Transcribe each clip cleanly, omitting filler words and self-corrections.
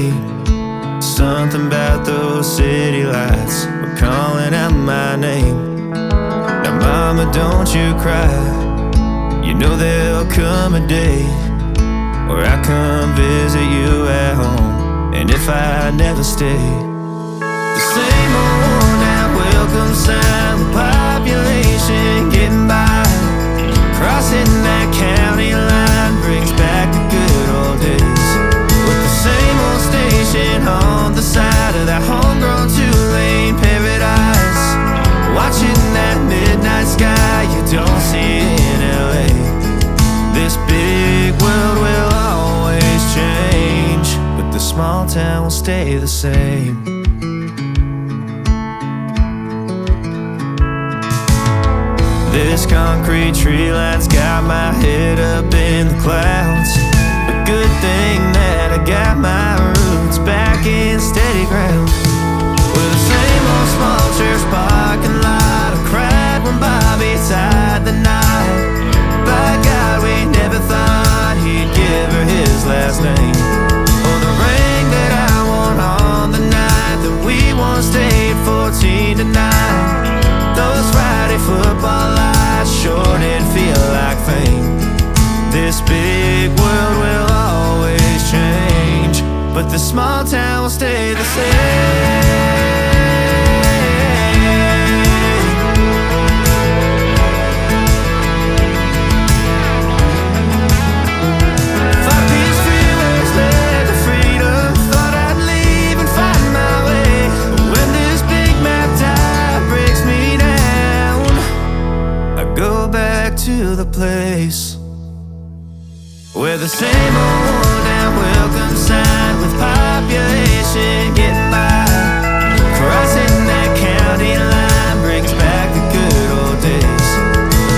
late. Something about those city lights were calling out my name. Now mama, don't you cry, you know there'll come a day where I come visit you at home. And if I never stay, the same old worn out welcome sign with population getting by, crossing that county line brings back the good old days, with the same old station on the side of that homegrown two-lane paradise, watching that midnight sky you don't see in LA. This big world will always change, but the small town will stay the same. This concrete tree line's got my head up in the clouds. A good thing that I got my roots back in steady ground. With the same old small church parking lot, I cried when Bobby tied the knot. By God, we never thought he'd give her his last name, or the ring that I won on the night that we once stayed 14 to 9. Those Friday football lights sure did feel like fame. This big world will always change, but the small town will stay the same. To the place where the same old worn out welcome sign with population getting by, crossing that county line brings back the good old days.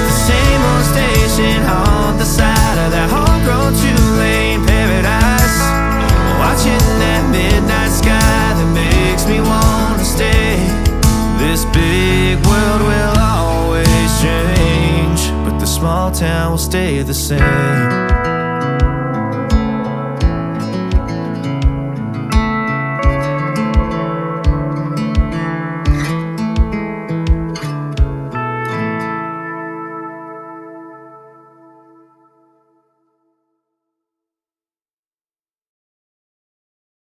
The same old station on the side of that homegrown two-lane paradise, watching that midnight sky that makes me want to stay. This big world will always change, but the small town will stay the same.